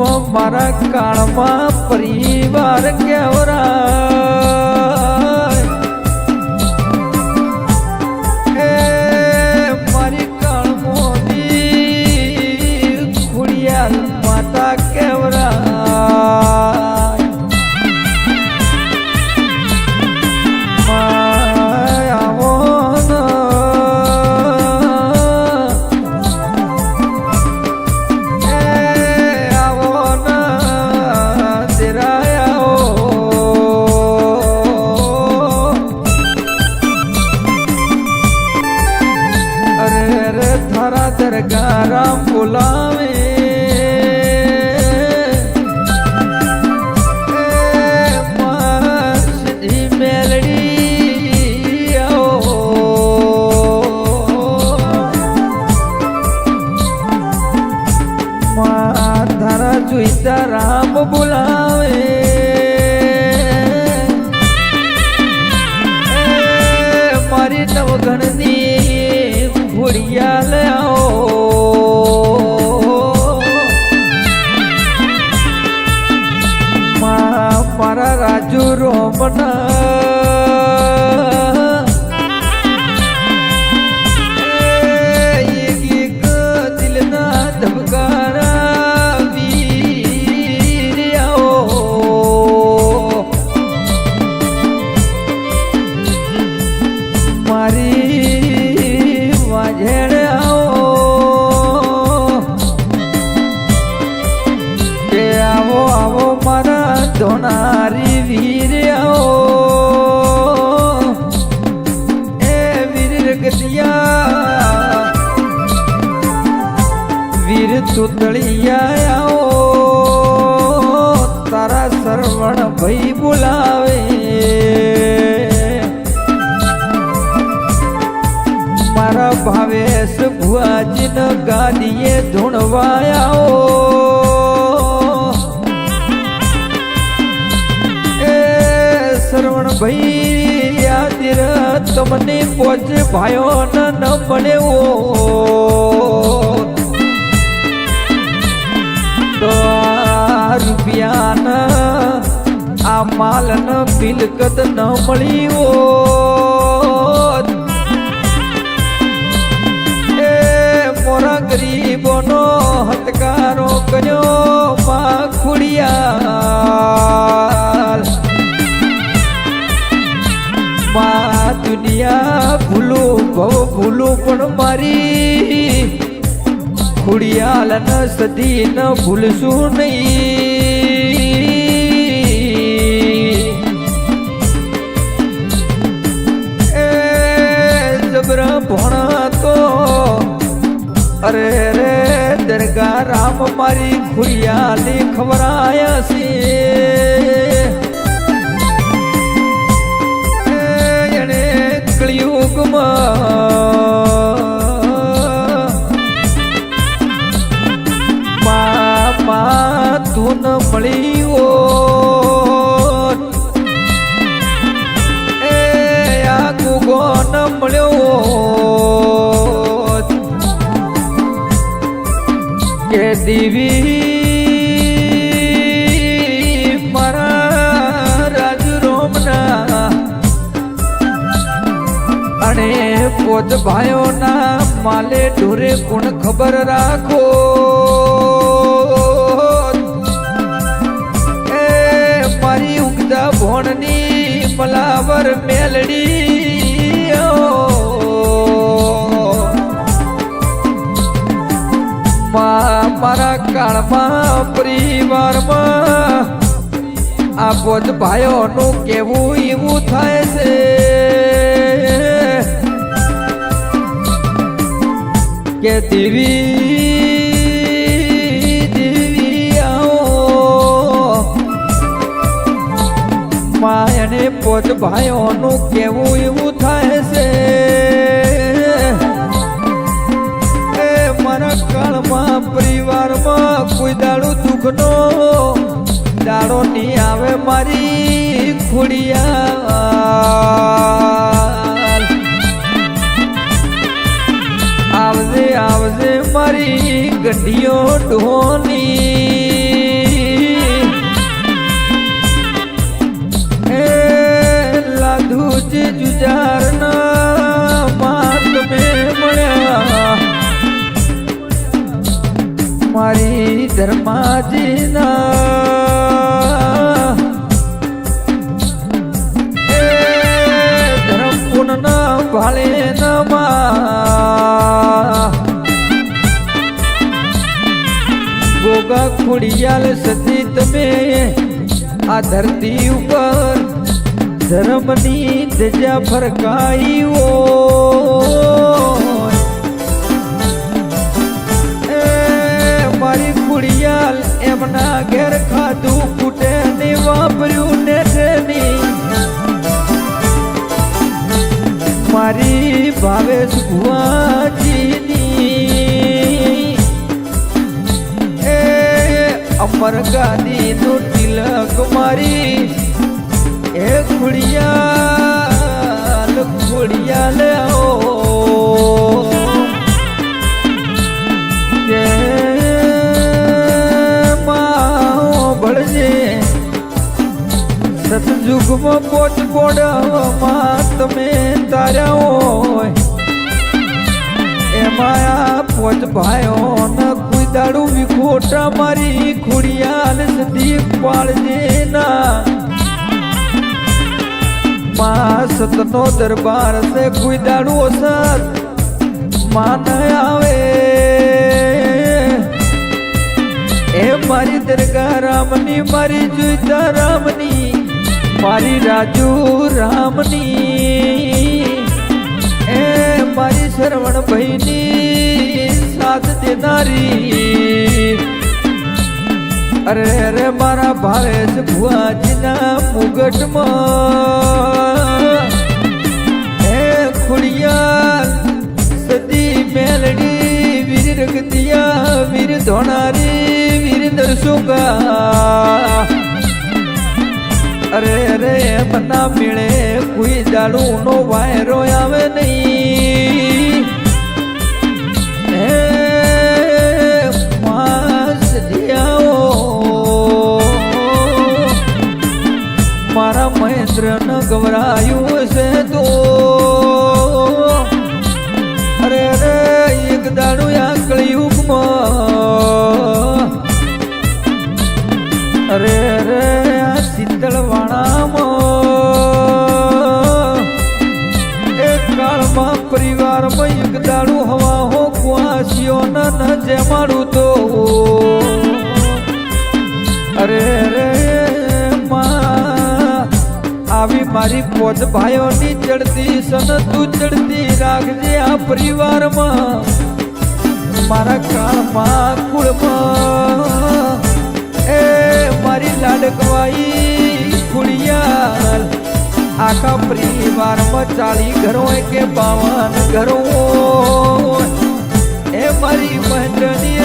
मारा काळमा परिवार केवरा मारी काळमोदी खुड़ियाल माता केवरा दरगाराम बुलावे सीधी मेलड़ी आओ धारा जुईता राम बुलावे मारी नवगणनी घोड़िया ले आओ मारा राजू रोमना एक दिलना धबकारा वीर आओ मारी वाझेड़ आओ के आवो आवो मारा धोनारी वीर आओ ए वीर रगतिया वीर तुतलिया आओ तारा सरवण भई बुलावे मारा भावेश भुआजिन गादिए धुणवायाओ श्रवण भई आदिर तमने पोच भायो न बने वो तो रुपया न आ माल न मिलकत न मળી वो मोरा गरीबोनो हतकारो कर्यो मां खुड़ियाल मां दुनिया भूलू भव भूलू पण मारी खुड़ियाल न सदी न भूलशू नहीं जबरा भोणा तो अरे रे दरगाह राम मारी खुड़ियाली खबर आया सी एने कलयुग मामा तू न मળી हो ए आ गुगो न મળ્યો के देवी मारा राजू रोमना अने पोत भाइयों ना माले ढोरे कुण खबर राखो ए मारी उगदा भोणनी मलावर मेलड़ी मारा काळमा परिवार आ पोत भाइयों नु केवू एवू थाय छे के देवी देवी आओ मायने पोत भाइयों नु केवू एवू थाय छे काळमा परिवार में कोई दाड़ो दुख नो दाड़ो नहीं आवे मारी खुड़िया आवजे आवजे मारी गड्डियों ढोनी માજીના એ ધર્મ પુનના ભાળે નમા ગોગા ખોડિયાલ સતી તમે આ ધરતી ઉપર ધર્મની ધજા ફરકાઈ એ મારી ખોડિયાલ એમના ઘેર ખાધું કૂટે ને વાપર્યું ને મારી ભાવેશ ભુવાજીની એ અમર ગાદી નું તિલક મારી એ ખોડિયાલ ખોડિયાલ ભળજે સતયુગમાં પોચ કોડમાં તમે તાર્યા હોય એમાં આ પોચ ભાઈઓ ન કોઈ દાડું વિખોટા મારી ખોડિયાલ સતી પાળજે ના માં સતનો દરબાર છે કોઈ દાડું અસર માન આવે એ મારી દરગાહ રામની મારી જોઈતા રામની મારી રાજુ રામની એ મારી શરવણ ભાઈની સાથ દેનારી અરે અરે મારા ભાવેશ ભુવાજીના મુગટમાં એ ખોડિયાલ સતી મેલડી વીર રગતિયા વીર ધોણારી વીર દર્શોગા અરે અરે મના મેળે કોઈ દાડું નો વાયરો આવે નહીં હે માસ દિયાઓ મારા મહેન્દ્ર ન ગવરાયું છે તો અરે અરે એક દાડું આ કળિયુગમાં અરે અરે આ શીતળવાળામાં એક કાળમાં પરિવારમાં એક દાડું હવા હો કુવાસીઓ ન જમાડું તો અરે અરે આવી મારી પોચ ભાઈઓની ચડતી સન તું ચડતી રાખજે આ પરિવારમાં મારા કાળમાં કુળમાં એ મારી લાડકવાઈ ખોડિયાલ આખા પરિવારમાં 40 ઘરો કે 52 ઘરો એ મારી મહેન્દ્રની